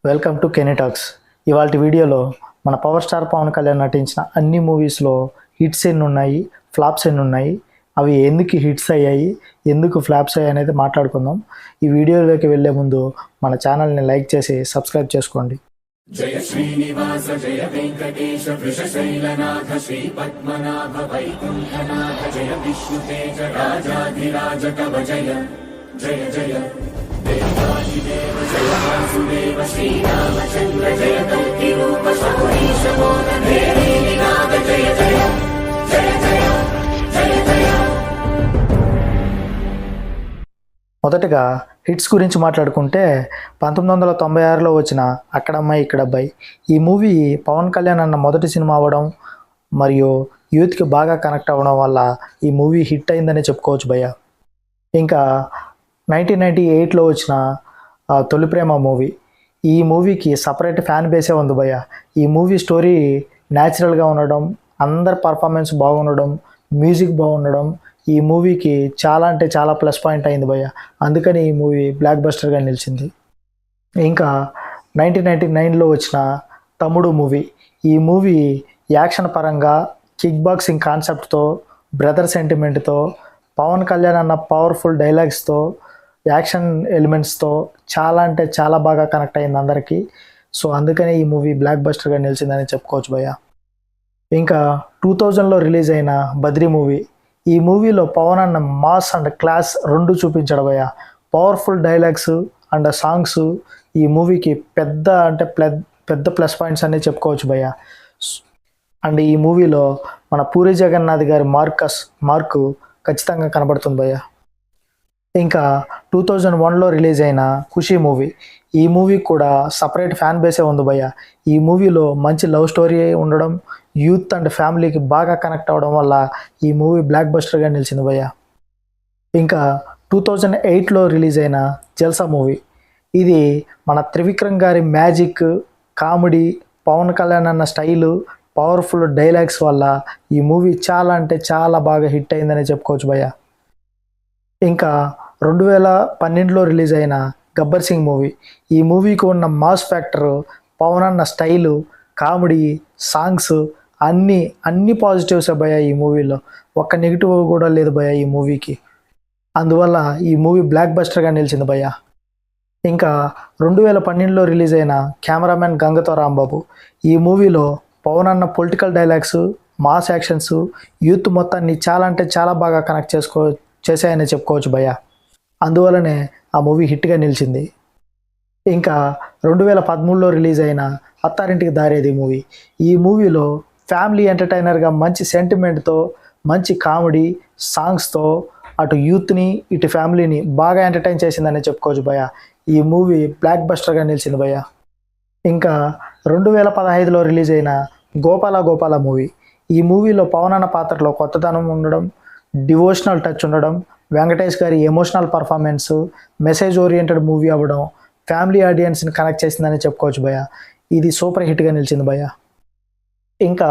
Welcome to కెనీ talks. ఇవాళ వీడియోలో మన పవర్ స్టార్ పవన్ కళ్యాణ్ నటించిన అన్ని మూవీస్లో హిట్స్ ఎన్ని ఉన్నాయి, ఫ్లాప్స్ ఎన్ని ఉన్నాయి, అవి ఎందుకు హిట్స్ అయ్యాయి, ఎందుకు ఫ్లాప్స్ అయ్యాయి అనేది మాట్లాడుకుందాం. ఈ వీడియోలోకి వెళ్ళే ముందు మన ఛానల్ని లైక్ చేసి సబ్స్క్రైబ్ చేసుకోండి. జయ శ్రీనివాస జయ వెంకటేశ వృషశైలనాథ శ్రీ పద్మనాభ వైకుంఠనాథ జయ విష్ణుతేజ రాజాధిరాజ కవ జయ జయ జయ దేవాదిదేవ జయ వాసుదేవ శ్రీరామచంద్ర జయ కల్కి రూప శౌరీశ మోహన నాద జయ జయ జయ జయ జయ జయ. మొదటగా హిట్స్ గురించి మాట్లాడుకుంటే 1996లో వచ్చిన అక్కడమ్మాయి ఇక్కడబ్బాయి ఈ మూవీ పవన్ కళ్యాణ్ అన్న మొదటి సినిమా అవ్వడం మరియు యూత్కి బాగా కనెక్ట్ అవ్వడం వల్ల ఈ మూవీ హిట్ అయిందని చెప్పుకోవచ్చు భయ్య. ఇంకా 1998లో వచ్చిన తొలి ప్రేమ మూవీ, ఈ మూవీకి సపరేట్ ఫ్యాన్ బేసే ఉంది భయ్య. ఈ మూవీ స్టోరీ న్యాచురల్గా ఉండడం, అందరి పర్ఫార్మెన్స్ బాగుండడం, మ్యూజిక్ బాగుండడం ఈ మూవీకి చాలా అంటే చాలా ప్లస్ పాయింట్ అయింది భయ్య. అందుకని ఈ మూవీ బ్లాక్ బస్టర్గా నిలిచింది. ఇంకా 1999లో వచ్చిన తమ్ముడు మూవీ, ఈ మూవీ యాక్షన్ పరంగా కిక్ బాక్సింగ్ కాన్సెప్ట్తో, బ్రదర్ సెంటిమెంట్తో, పవన్ కళ్యాణ్ అన్న పవర్ఫుల్ డైలాగ్స్తో, యాక్షన్ ఎలిమెంట్స్తో చాలా అంటే చాలా బాగా కనెక్ట్ అయింది అందరికీ. సో అందుకనే ఈ మూవీ బ్లాక్ బస్టర్గా నిలిచిందని చెప్పుకోవచ్చు భయ్య. ఇంకా 2000లో రిలీజ్ అయిన బద్రీ మూవీ, ఈ మూవీలో పవన్ అన్న మాస్ అండ్ క్లాస్ రెండు చూపించడం భయ్య. పవర్ఫుల్ డైలాగ్స్ అండ్ సాంగ్స్ ఈ మూవీకి పెద్ద ప్లస్ పాయింట్స్ అనే చెప్పుకోవచ్చు భయ్య. అండ్ ఈ మూవీలో మన పూరి జగన్నాథ్ గారి మార్కు ఖచ్చితంగా కనబడుతుంది భయ్య. ఇంకా 2001లో రిలీజ్ అయిన ఖుషీ మూవీ, ఈ మూవీ కూడా సపరేట్ ఫ్యాన్ బేసే ఉంది భయ్య. ఈ మూవీలో మంచి లవ్ స్టోరీ ఉండడం, యూత్ అండ్ ఫ్యామిలీకి బాగా కనెక్ట్ అవ్వడం వల్ల ఈ మూవీ బ్లాక్ బస్టర్గా నిలిచింది భయ్య. ఇంకా 2008లో రిలీజ్ అయిన జల్సా మూవీ, ఇది మన త్రివిక్రమ్ గారి మ్యాజిక్, కామెడీ, పవన్ కళ్యాణ్ అన్న స్టైలు, పవర్ఫుల్ డైలాగ్స్ వల్ల ఈ మూవీ చాలా అంటే చాలా బాగా హిట్ అయిందని చెప్పుకోవచ్చు భయ్య. ఇంకా 2012లో రిలీజ్ అయిన గబ్బర్ సింగ్ మూవీ, ఈ మూవీకి ఉన్న మాస్ ఫ్యాక్టర్, పవన్ అన్న స్టైలు, కామెడీ, సాంగ్స్ అన్ని పాజిటివ్స్ భయ్య. ఈ మూవీలో ఒక్క నెగిటివ్ కూడా లేదు భయ్య ఈ మూవీకి. అందువల్ల ఈ మూవీ బ్లాక్ బస్టర్గా నిలిచింది భయ్య. ఇంకా 2012లో రిలీజ్ అయిన కెమెరామెన్ గంగతో రాంబాబు, ఈ మూవీలో పవన్ అన్న political dialogues, mass actions youth మొత్తాన్ని చాలా అంటే చాలా బాగా కనెక్ట్ చేశాయని చెప్పుకోవచ్చు భయ్య. అందువల్లనే ఆ మూవీ హిట్గా నిలిచింది. ఇంకా 2013లో రిలీజ్ అయిన అత్తారింటికి దారేది మూవీ, ఈ మూవీలో ఫ్యామిలీ ఎంటర్టైనర్గా మంచి సెంటిమెంట్తో, మంచి కామెడీ, సాంగ్స్తో అటు యూత్ని ఇటు ఫ్యామిలీని బాగా ఎంటర్టైన్ చేసిందని చెప్పుకోవచ్చు భయ్య. ఈ మూవీ బ్లాక్ బస్టర్గా నిలిచింది భయ్య. ఇంకా 2015లో రిలీజ్ అయిన గోపాల మూవీ, ఈ మూవీలో పవన్ అన్న పాత్రలో కొత్తదనం ఉండడం, డివోషనల్ టచ్ ఉండడం, వెంకటేష్ గారి emotional performance, message oriented movie అవ్వడం ఫ్యామిలీ ఆడియన్స్ని కనెక్ట్ చేసిందని చెప్పుకోవచ్చు భయ్య. ఇది సూపర్ హిట్గా నిలిచింది భయ్య. ఇంకా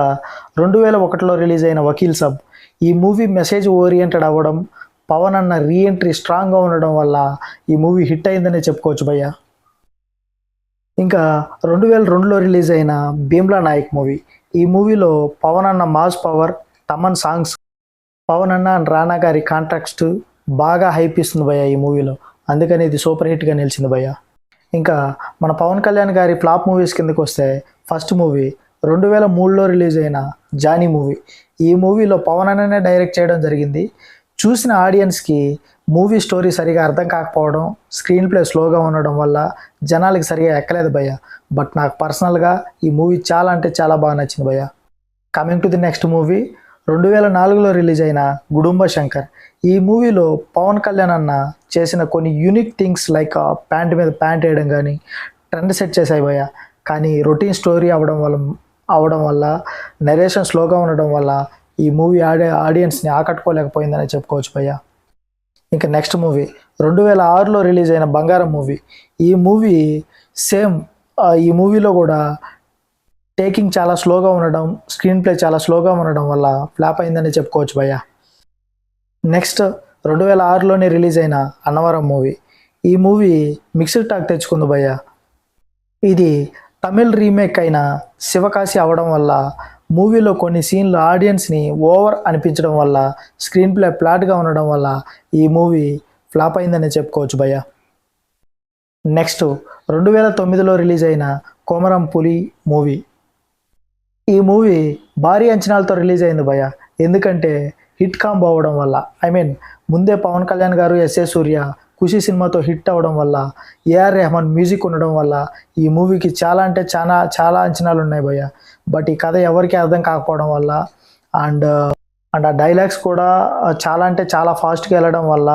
2001లో రిలీజ్ అయిన వకీల్ సాబ్, ఈ మూవీ మెసేజ్ ఓరియంటెడ్ అవ్వడం, పవన్ అన్న రీఎంట్రీ స్ట్రాంగ్గా ఉండడం వల్ల ఈ మూవీ హిట్ అయిందని చెప్పుకోవచ్చు భయ్య. ఇంకా 2002లో రిలీజ్ అయిన భీమ్లా నాయక్ మూవీ, ఈ మూవీలో పవన్ అన్న mass power, Thaman songs, Pawan అన్న అండ్ రానా గారి కాంట్రాక్ట్ బాగా హైప్ ఇస్తుంది భయ్య ఈ మూవీలో. అందుకని ఇది సూపర్ హిట్గా నిలిచింది భయ్య. ఇంకా మన పవన్ కళ్యాణ్ గారి ఫ్లాప్ మూవీస్ కిందకి వస్తే ఫస్ట్ మూవీ 2003లో రిలీజ్ అయిన జానీ మూవీ, ఈ మూవీలో పవన్ అన్ననే డైరెక్ట్ చేయడం జరిగింది. చూసిన ఆడియన్స్కి మూవీ స్టోరీ సరిగా అర్థం కాకపోవడం, స్క్రీన్ ప్లే స్లోగా ఉండడం వల్ల జనాలకి సరిగా ఎక్కలేదు భయ్య. బట్ నాకు పర్సనల్గా ఈ మూవీ చాలా అంటే చాలా బాగా నచ్చింది భయ్య. Coming to the next movie, 2004లో రిలీజ్ అయిన గుడుంబ శంకర్, ఈ మూవీలో పవన్ కళ్యాణ్ అన్న చేసిన కొన్ని యూనిక్ థింగ్స్ లైక్ ప్యాంట్ మీద ప్యాంట్ వేయడం కానీ ట్రెండ్ సెట్ చేశాయి భయ్య. కానీ రొటీన్ స్టోరీ అవడం వల్ల నరేషన్ స్లోగా ఉండడం వల్ల ఈ మూవీ ఆడియన్స్ని ఆకట్టుకోలేకపోయిందని చెప్పుకోవచ్చు భయ్య. ఇంకా నెక్స్ట్ మూవీ 2006లో రిలీజ్ అయిన బంగారం మూవీ, ఈ మూవీ సేమ్ ఈ మూవీలో కూడా టేకింగ్ చాలా స్లోగా ఉండడం, స్క్రీన్ ప్లే చాలా స్లోగా ఉండడం వల్ల ఫ్లాప్ అయిందని చెప్పుకోవచ్చు భయ్య. నెక్స్ట్ 2006లోనే రిలీజ్ అయిన అన్నవరం మూవీ, ఈ మూవీ మిక్స్డ్ టాక్ తెచ్చుకుంది భయ్య. ఇది తమిళ్ రీమేక్ అయిన శివకాశి అవడం వల్ల మూవీలో కొన్ని సీన్లు ఆడియన్స్ని ఓవర్ అనిపించడం వల్ల స్క్రీన్ ప్లే ఫ్లాట్గా ఉండడం వల్ల ఈ మూవీ ఫ్లాప్ అయిందని చెప్పుకోవచ్చు భయ్య. నెక్స్ట్ 2009లో రిలీజ్ అయిన కొమరం పులి మూవీ. ఈ మూవీ భారీ అంచనాలతో రిలీజ్ అయింది భయ్య. ఎందుకంటే హిట్ కాంబో అవ్వడం వల్ల, ముందే పవన్ కళ్యాణ్ గారు, ఎస్ఏ సూర్య ఖుషి సినిమాతో హిట్ అవ్వడం వల్ల, ఏఆర్ రెహమాన్ మ్యూజిక్ ఉండడం వల్ల ఈ మూవీకి చాలా అంటే చాలా అంచనాలు ఉన్నాయి భయ్య. బట్ ఈ కథ ఎవరికి అర్థం కాకపోవడం వల్ల అండ్ ఆ డైలాగ్స్ కూడా చాలా అంటే చాలా ఫాస్ట్గా వెళ్ళడం వల్ల,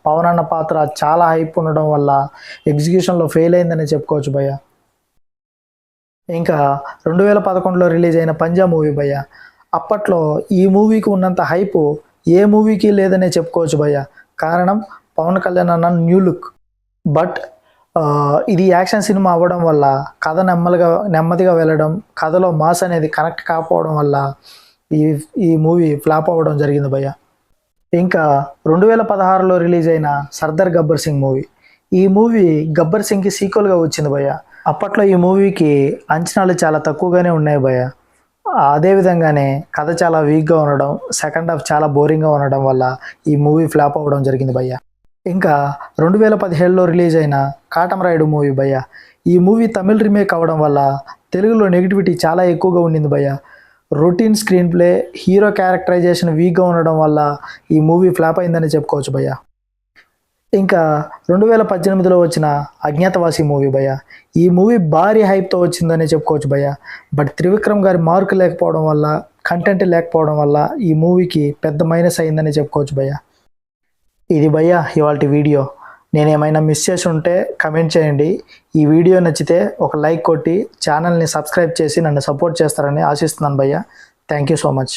పవన్ అన్న పాత్ర చాలా హైప్ ఉండడం వల్ల ఎగ్జిక్యూషన్లో ఫెయిల్ అయిందని చెప్పుకోవచ్చు భయ్య. ఇంకా 2011లో రిలీజ్ అయిన పంజా మూవీ భయ్య. అప్పట్లో ఈ మూవీకి ఉన్నంత హైప్ ఏ మూవీకి లేదనే చెప్పుకోవచ్చు భయ్య. కారణం పవన్ కళ్యాణ్ అన్న న్యూ లుక్. బట్ ఇది యాక్షన్ సినిమా అవ్వడం వల్ల కథ నెమ్మదిగా వెళ్ళడం, కథలో మాస్ అనేది కనెక్ట్ కాకపోవడం వల్ల ఈ మూవీ ఫ్లాప్ అవ్వడం జరిగింది భయ్య. ఇంకా 2016లో రిలీజ్ అయిన సర్దార్ గబ్బర్ సింగ్ మూవీ. ఈ మూవీ గబ్బర్ సింగ్కి సీక్వెల్గా వచ్చింది భయ్య. అప్పట్లో ఈ మూవీకి అంచనాలు చాలా తక్కువగానే ఉన్నాయి భయ్య. అదేవిధంగానే కథ చాలా వీక్గా ఉండడం, సెకండ్ హాఫ్ చాలా బోరింగ్గా ఉండడం వల్ల ఈ మూవీ ఫ్లాప్ అవ్వడం జరిగింది భయ్య. ఇంకా 2017లో రిలీజ్ అయిన కాటమరాయుడు మూవీ భయ్య. ఈ మూవీ తమిళ్ రీమేక్ అవ్వడం వల్ల తెలుగులో నెగిటివిటీ చాలా ఎక్కువగా ఉండింది భయ్య. Routine screenplay, hero characterisation వీక్గా ఉండడం వల్ల ఈ మూవీ ఫ్లాప్ అయిందని చెప్పుకోవచ్చు భయ్య. ఇంకా 2018లో వచ్చిన అజ్ఞాతవాసి మూవీ భయ్య. ఈ మూవీ భారీ హైప్తో వచ్చిందని చెప్పుకోవచ్చు భయ్య. బట్ త్రివిక్రమ్ గారి మార్క్ లేకపోవడం వల్ల, కంటెంట్ లేకపోవడం వల్ల ఈ మూవీకి పెద్ద మైనస్ అయిందని చెప్పుకోవచ్చు భయ్య. ఇది భయ్య ఇవాల్టి వీడియో. నేనేమైనా మిస్ చేసి ఉంటే కమెంట్ చేయండి. ఈ వీడియో నచ్చితే ఒక లైక్ కొట్టి ఛానల్ని సబ్స్క్రైబ్ చేసి నన్ను సపోర్ట్ చేస్తారని ఆశిస్తున్నాను భయ్య. Thank you so much.